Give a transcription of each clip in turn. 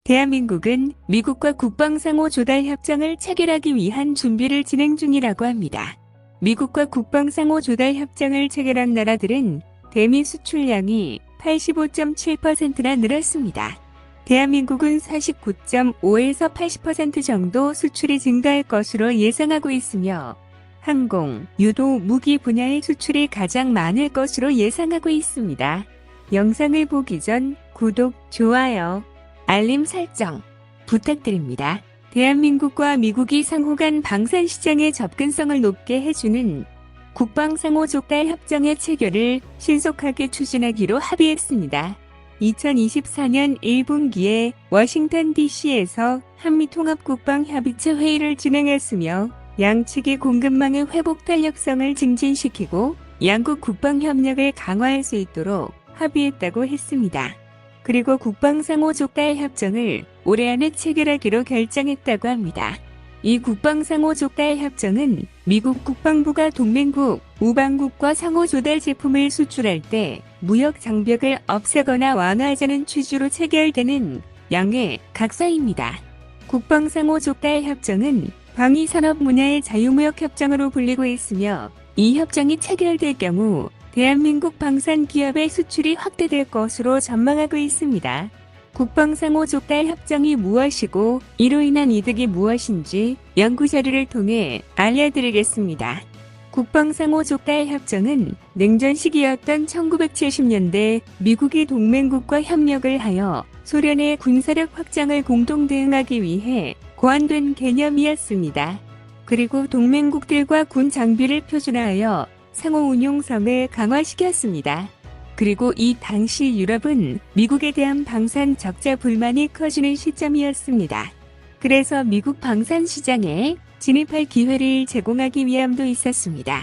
대한민국은 미국과 국방상호 조달 협정을 체결하기 위한 준비를 진행 중이라고 합니다. 미국과 국방상호 조달 협정을 체결한 나라들은 대미 수출량이 85.7%나 늘었습니다. 대한민국은 49.5에서 80% 정도 수출이 증가할 것으로 예상하고 있으며 항공, 유도, 무기 분야의 수출이 가장 많을 것으로 예상하고 있습니다. 영상을 보기 전 구독, 좋아요, 알림 설정 부탁드립니다. 대한민국과 미국이 상호 간 방산 시장의 접근성을 높게 해주는 국방상호 조달 협정의 체결을 신속하게 추진하기로 합의했습니다. 2024년 1분기에 워싱턴 DC에서 한미통합국방협의체 회의를 진행했으며 양측이 공급망의 회복 탄력성을 증진시키고 양국 국방협력을 강화할 수 있도록 합의했다고 했습니다. 그리고 국방상호 조달 협정을 올해 안에 체결하기로 결정했다고 합니다. 이 국방상호 조달 협정은 미국 국방부가 동맹국, 우방국과 상호 조달 제품을 수출할 때 무역 장벽을 없애거나 완화하자는 취지로 체결되는 양해 각서입니다. 국방상호 조달 협정은 방위산업 분야의 자유무역 협정으로 불리고 있으며 이 협정이 체결될 경우 대한민국 방산 기업의 수출이 확대될 것으로 전망하고 있습니다. 국방상호 조달 협정이 무엇이고 이로 인한 이득이 무엇인지 연구 자료를 통해 알려드리겠습니다. 국방상호 조달 협정은 냉전 시기였던 1970년대 미국이 동맹국과 협력을 하여 소련의 군사력 확장을 공동 대응하기 위해 고안된 개념이었습니다. 그리고 동맹국들과 군 장비를 표준화하여 상호 운용성을 강화시켰습니다. 그리고 이 당시 유럽은 미국에 대한 방산 적자 불만이 커지는 시점이었습니다. 그래서 미국 방산 시장에 진입할 기회를 제공하기 위함도 있었습니다.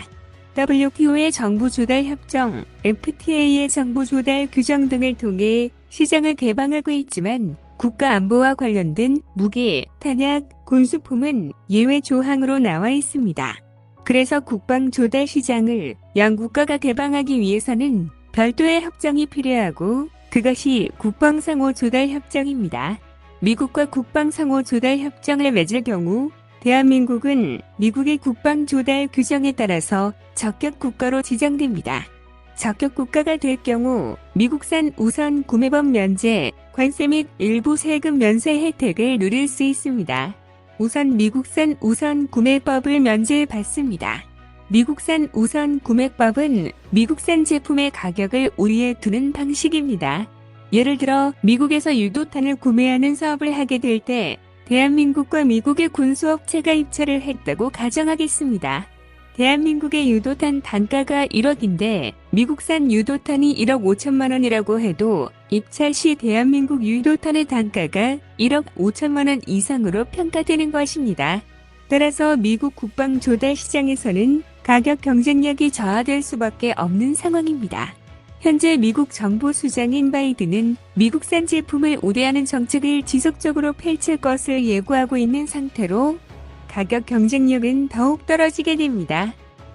WTO의 정부 조달 협정, FTA의 정부 조달 규정 등을 통해 시장을 개방하고 있지만 국가 안보와 관련된 무기, 탄약, 군수품은 예외 조항으로 나와 있습니다. 그래서 국방 조달 시장을 양국가가 개방하기 위해서는 별도의 협정이 필요하고 그것이 국방상호 조달 협정입니다. 미국과 국방상호 조달 협정을 맺을 경우 대한민국은 미국의 국방 조달 규정에 따라서 적격 국가로 지정됩니다. 적격 국가가 될 경우 미국산 우선 구매법 면제, 관세 및 일부 세금 면세 혜택을 누릴 수 있습니다. 우선 미국산 우선 구매법을 면제받습니다. 미국산 우선 구매법은 미국산 제품의 가격을 우위에 두는 방식입니다. 예를 들어 미국에서 유도탄을 구매하는 사업을 하게 될 때 대한민국과 미국의 군수업체가 입찰을 했다고 가정하겠습니다. 대한민국의 유도탄 단가가 1억인데 미국산 유도탄이 1억 5천만 원이라고 해도 입찰 시 대한민국 유도탄의 단가가 1억 5천만 원 이상으로 평가되는 것입니다. 따라서 미국 국방 조달 시장에서는 가격 경쟁력이 저하될 수밖에 없는 상황입니다. 현재 미국 정부 수장인 바이든은 미국산 제품을 우대하는 정책을 지속적으로 펼칠 것을 예고하고 있는 상태로 가격 경쟁력은 더욱 떨어지게 됩니다.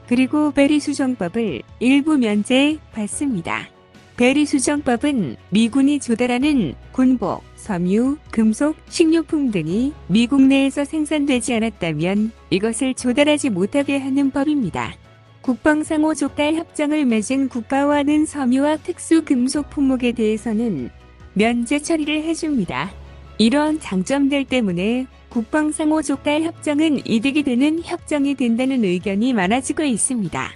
그리고 베리수정법을 일부 면제받습니다. 베리수정법은 미군이 조달하는 군복, 섬유, 금속, 식료품 등이 미국 내에서 생산되지 않았다면 이것을 조달하지 못하게 하는 법입니다. 국방상호 조달 협정을 맺은 국가와는 섬유와 특수 금속 품목에 대해서는 면제 처리를 해줍니다. 이런 장점들 때문에 국방상호 조달 협정은 이득이 되는 협정이 된다는 의견이 많아지고 있습니다.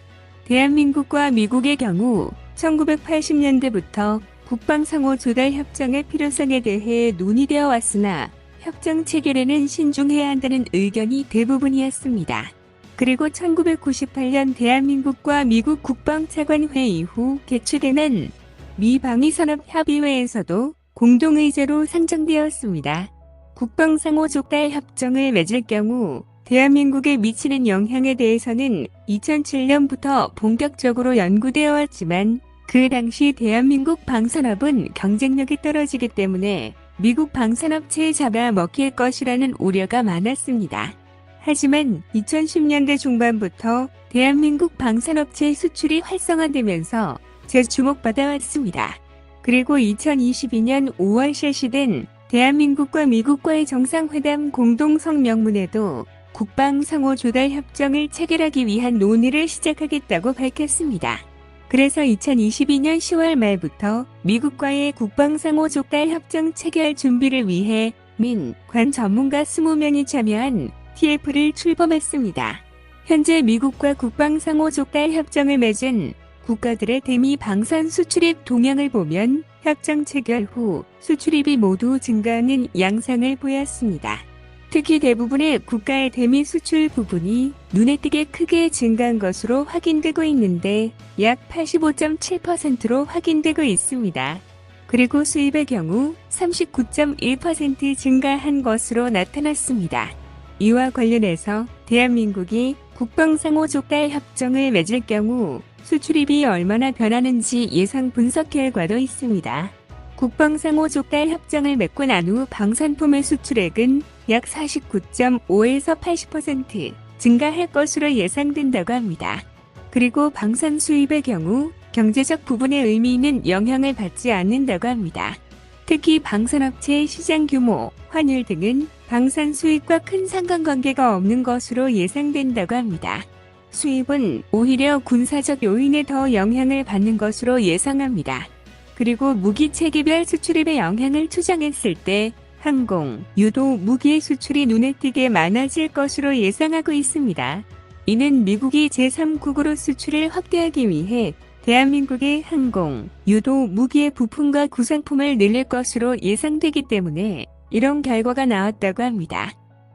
대한민국과 미국의 경우 1980년대부터 국방상호 조달 협정의 필요성에 대해 논의되어 왔으나 협정 체결에는 신중해야 한다는 의견이 대부분이었습니다. 그리고 1998년 대한민국과 미국 국방차관회의 이후 개최되는 미방위산업협의회에서도 공동의제로 상정되었습니다. 국방상호 조달 협정을 맺을 경우 대한민국에 미치는 영향에 대해서는 2007년부터 본격적으로 연구되어 왔지만 그 당시 대한민국 방산업은 경쟁력이 떨어지기 때문에 미국 방산업체에 잡아먹힐 것이라는 우려가 많았습니다. 하지만 2010년대 중반부터 대한민국 방산업체 수출이 활성화되면서 재주목받아 왔습니다. 그리고 2022년 5월 실시된 대한민국과 미국과의 정상회담 공동성 명문에도 국방상호 조달 협정을 체결하기 위한 논의를 시작하겠다고 밝혔습니다. 그래서 2022년 10월 말부터 미국과의 국방상호 조달 협정 체결 준비를 위해 민, 관 전문가 20명이 참여한 TF를 출범했습니다. 현재 미국과 국방상호 조달 협정을 맺은 국가들의 대미 방산 수출입 동향을 보면 협정 체결 후 수출입이 모두 증가하는 양상을 보였습니다. 특히 대부분의 국가의 대미 수출 부분이 눈에 띄게 크게 증가한 것으로 확인되고 있는데 약 85.7%로 확인되고 있습니다. 그리고 수입의 경우 39.1% 증가한 것으로 나타났습니다. 이와 관련해서 대한민국이 국방상호 조달 협정을 맺을 경우 수출입이 얼마나 변하는지 예상 분석 결과도 있습니다. 국방상호 조달 협정을 맺고 난 후 방산품의 수출액은 약 49.5에서 80% 증가할 것으로 예상된다고 합니다. 그리고 방산 수입의 경우 경제적 부분에 의미 있는 영향을 받지 않는다고 합니다. 특히 방산업체의 시장 규모, 환율 등은 방산 수입과 큰 상관관계가 없는 것으로 예상된다고 합니다. 수입은 오히려 군사적 요인에 더 영향을 받는 것으로 예상합니다. 그리고 무기 체계별 수출입에 영향을 추정했을 때 항공, 유도 무기의 수출이 눈에 띄게 많아질 것으로 예상하고 있습니다. 이는 미국이 제3국으로 수출을 확대하기 위해 대한민국의 항공, 유도 무기의 부품과 구상품을 늘릴 것으로 예상되기 때문에 이런 결과가 나왔다고 합니다.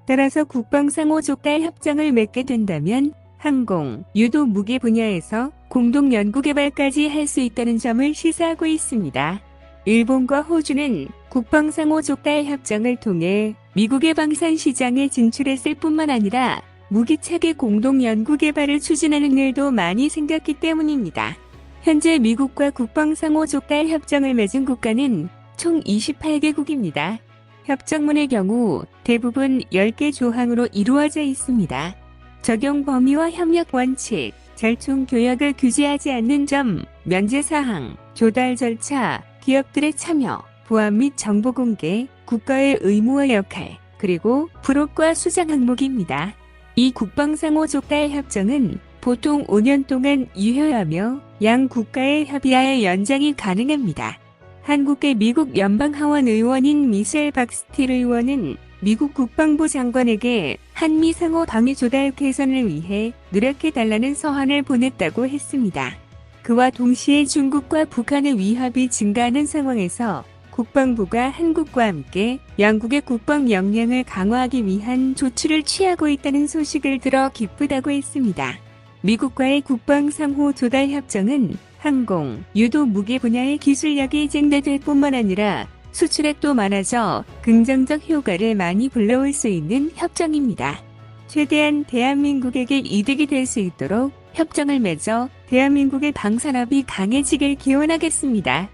따라서 국방상호 조달 협정을 맺게 된다면 항공, 유도 무기 분야에서 공동 연구개발까지 할 수 있다는 점을 시사하고 있습니다. 일본과 호주는 국방상호 조달 협정을 통해 미국의 방산 시장에 진출했을 뿐만 아니라 무기체계 공동 연구개발을 추진하는 일도 많이 생겼기 때문입니다. 현재 미국과 국방상호 조달 협정을 맺은 국가는 총 28개국입니다. 협정문의 경우 대부분 10개 조항으로 이루어져 있습니다. 적용 범위와 협력 원칙, 절충 교역을 규제하지 않는 점, 면제 사항, 조달 절차, 기업들의 참여, 보안 및 정보 공개, 국가의 의무와 역할, 그리고 불혹과 수장 항목입니다. 이 국방상호 조달 협정은 보통 5년 동안 유효하며 양 국가의 협의하에 연장이 가능합니다. 한국의 미국 연방하원 의원인 미셸 박스틸 의원은 미국 국방부 장관에게 한미 상호 방위 조달 개선을 위해 노력해달라는 서한을 보냈다고 했습니다. 그와 동시에 중국과 북한의 위협이 증가하는 상황에서 국방부가 한국과 함께 양국의 국방 역량을 강화하기 위한 조치를 취하고 있다는 소식을 들어 기쁘다고 했습니다. 미국과의 국방상호 조달 협정은 항공, 유도 무기 분야의 기술력이 증대될 뿐만 아니라 수출액도 많아져 긍정적 효과를 많이 불러올 수 있는 협정입니다. 최대한 대한민국에게 이득이 될 수 있도록 협정을 맺어 대한민국의 방산업이 강해지길 기원하겠습니다.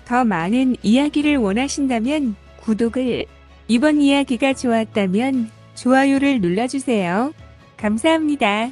더 많은 이야기를 원하신다면 구독을, 이번 이야기가 좋았다면 좋아요를 눌러주세요. 감사합니다.